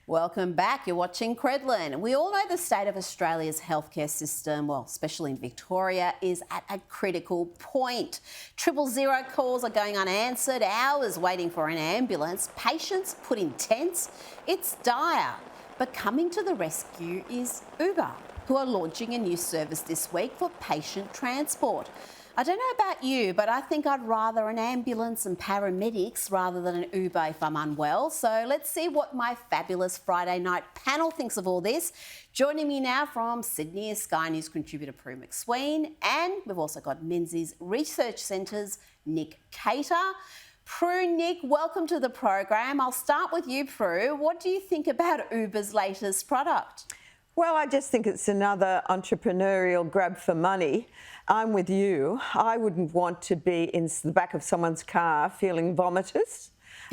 Welcome back. You're watching Credlin. We all know the state of Australia's healthcare system, well, especially in Victoria, is at a critical point. 000 calls are going unanswered, hours waiting for an ambulance, patients put in tents. It's dire. But coming to the rescue is Uber, who are launching a new service this week for patient transport. I don't know about you, but I think I'd rather an ambulance and paramedics rather than an Uber if I'm unwell. So let's see what my fabulous Friday night panel thinks of all this. Joining me now from Sydney is Sky News contributor Prue McSween, and we've also got Menzies Research Centre's Nick Cater. Prue, Nick, welcome to the program. I'll start with you, Prue. What do you think about Uber's latest product? Well, I just think it's another entrepreneurial grab for money. I'm with you. I wouldn't want to be in the back of someone's car feeling vomitous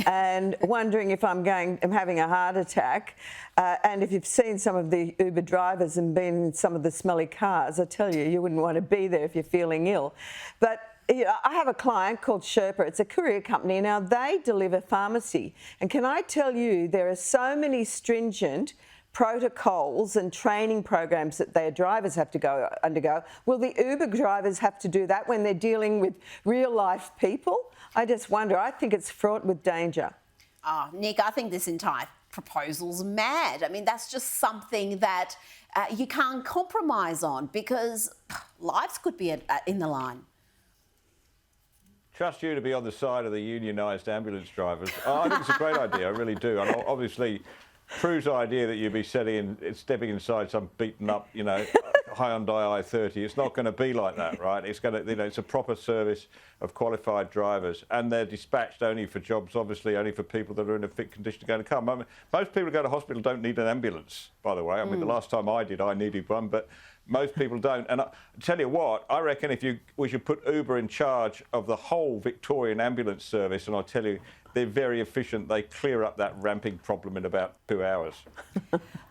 and wondering if I'm having a heart attack. And if you've seen some of the Uber drivers and been in some of the smelly cars, I tell you, you wouldn't want to be there if you're feeling ill. But I have a client called Sherpa. It's a courier company. Now, they deliver pharmacy. And can I tell you, there are so many stringent protocols and training programs that their drivers have to undergo. Will the Uber drivers have to do that when they're dealing with real life people? I just wonder. I think it's fraught with danger. Nick, I think this entire proposal's mad. I mean, that's just something that you can't compromise on because lives could be in the line. Trust you to be on the side of the unionised ambulance drivers. I think it's a great idea, I really do. And obviously, Prue's idea that you'd be stepping inside some beaten up, Hyundai i30, it's not going to be like that, right? It's going to, it's a proper service of qualified drivers, and they're dispatched only for jobs, obviously, only for people that are in a fit condition to go to come. I mean, most people who go to hospital don't need an ambulance, by the way. I mean, the last time I did, I needed one, but most people don't. And I tell you what, I reckon we should put Uber in charge of the whole Victorian ambulance service, and I'll tell you, they're very efficient. They clear up that ramping problem in about 2 hours.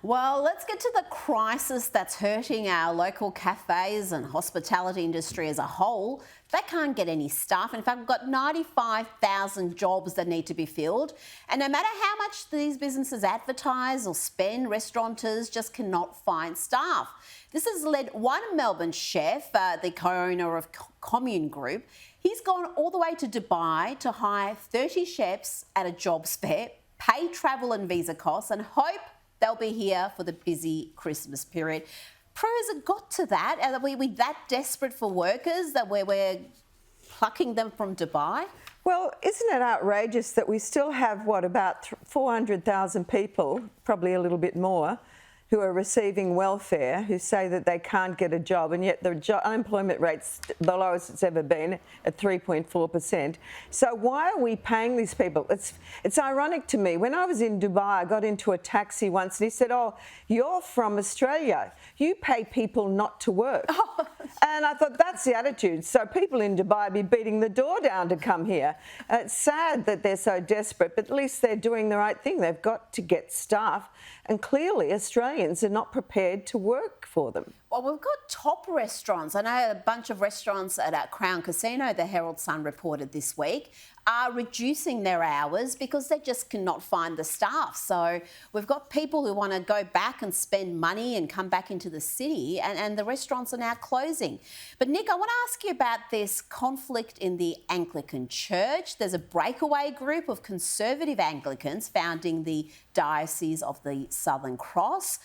Well, let's get to the crisis that's hurting our local cafes and hospitality industry as a whole. They can't get any staff. In fact, we've got 95,000 jobs that need to be filled. And no matter how much these businesses advertise or spend, restaurateurs just cannot find staff. This has led one Melbourne chef, the co-owner of Commune Group, he's gone all the way to Dubai to hire 30 chefs at a jobs fair, pay travel and visa costs, and hope they'll be here for the busy Christmas period. Prue, has it got to that? Are we that desperate for workers that we're plucking them from Dubai? Well, isn't it outrageous that we still have, about 400,000 people, probably a little bit more, who are receiving welfare, who say that they can't get a job, and yet the unemployment rate's the lowest it's ever been at 3.4%. So why are we paying these people? It's ironic to me. When I was in Dubai, I got into a taxi once and he said, "Oh, you're from Australia. You pay people not to work." And I thought, that's the attitude. So people in Dubai be beating the door down to come here. It's sad that they're so desperate, but at least they're doing the right thing. They've got to get staff, and clearly Australians are not prepared to work for them. Well, we've got top restaurants. I know a bunch of restaurants at Crown Casino, the Herald Sun reported this week, are reducing their hours because they just cannot find the staff. So we've got people who want to go back and spend money and come back into the city, and the restaurants are now closing. But Nick, I want to ask you about this conflict in the Anglican Church. There's a breakaway group of conservative Anglicans founding the Diocese of the Southern Cross.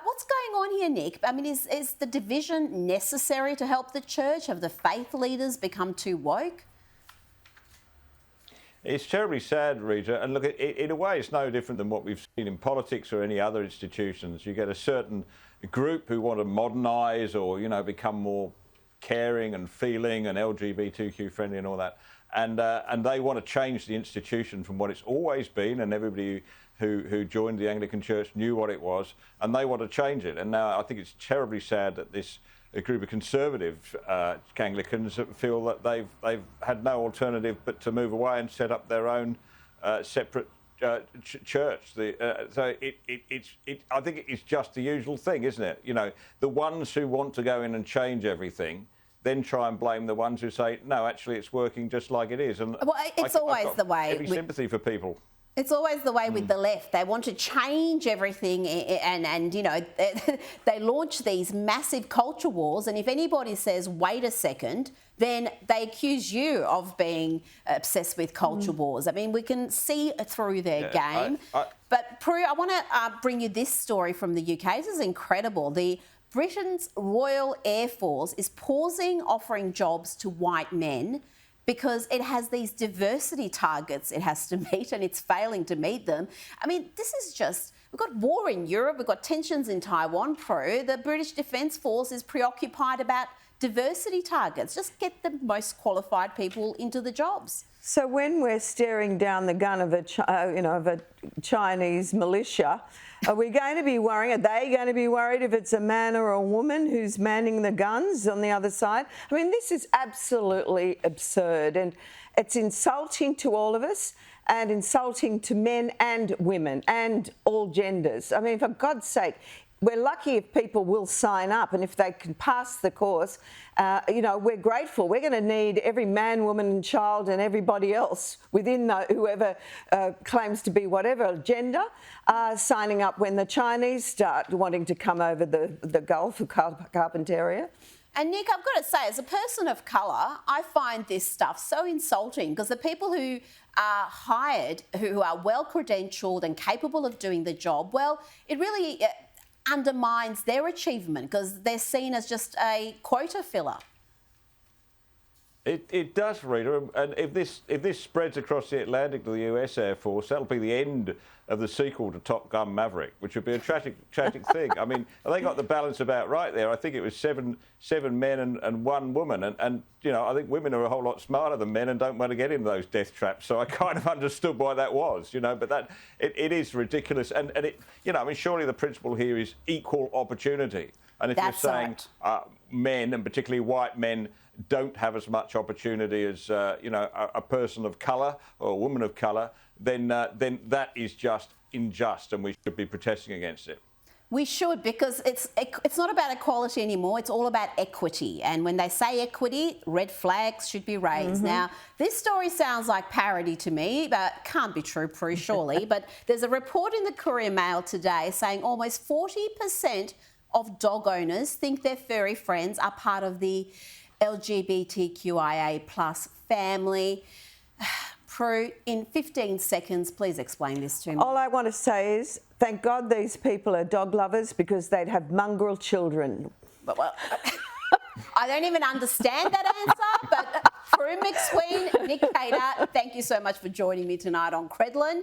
What's going on here, Nick? I mean, is the division necessary to help the church? Have the faith leaders become too woke? It's terribly sad, Rita, and look, in a way it's no different than what we've seen in politics or any other institutions. You get a certain group who want to modernise or, become more caring and feeling and LGBTQ friendly and all that, and they want to change the institution from what it's always been, and everybody who joined the Anglican Church knew what it was, and they want to change it. And now I think it's terribly sad that a group of conservative Anglicans feel that they've had no alternative but to move away and set up their own separate church. So I think it's just the usual thing, isn't it? The ones who want to go in and change everything then try and blame the ones who say, no, actually it's working just like it is. And well, it's always the way. Every sympathy for people. It's always the way with the left. They want to change everything and you know, they launch these massive culture wars, and if anybody says, wait a second, then they accuse you of being obsessed with culture wars. I mean, we can see through their game. But Prue, I want to bring you this story from the UK. This is incredible. The Britain's Royal Airforce is pausing offering jobs to white men because it has these diversity targets it has to meet, and it's failing to meet them. I mean, this is just, we've got war in Europe, we've got tensions in Taiwan, Prue. The British Defence Force is preoccupied about diversity targets. Just get the most qualified people into the jobs. So when we're staring down the gun of a Chinese militia, are we going to be worrying? Are they going to be worried if it's a man or a woman who's manning the guns on the other side? I mean, this is absolutely absurd, and it's insulting to all of us, and insulting to men and women and all genders. I mean, for God's sake, we're lucky if people will sign up, and if they can pass the course, you know, we're grateful. We're going to need every man, woman and child and everybody else within whoever claims to be whatever gender signing up when the Chinese start wanting to come over the Gulf of Carpentaria. And Nick, I've got to say, as a person of colour, I find this stuff so insulting, because the people who are hired, who are well credentialed and capable of doing the job, well, it really undermines their achievement because they're seen as just a quota filler. It does, Rita, and if this spreads across the Atlantic to the US Air Force, that'll be the end of the sequel to Top Gun Maverick, which would be a tragic thing. I mean, they got the balance about right there. I think it was seven men and one woman, and you know, I think women are a whole lot smarter than men and don't want to get into those death traps. So I kind of understood why that was, you know. But that it is ridiculous, and it, you know, I mean, surely the principle here is equal opportunity. And if That's you're saying men, and particularly white men, don't have as much opportunity as you know, a person of colour or a woman of colour, then that is just unjust, and we should be protesting against it. We should, because it's not about equality anymore. It's all about equity. And when they say equity, red flags should be raised. Now, this story sounds like parody to me, but can't be true, Prue, surely. But there's a report in the Courier Mail today saying almost 40% of dog owners think their furry friends are part of the LGBTQIA plus family. Prue, in 15 seconds, please explain this to me. All I want to say is, thank God these people are dog lovers, because they'd have mongrel children. Well, I don't even understand that answer, but Prue McSween, Nick Cater, thank you so much for joining me tonight on Credlin.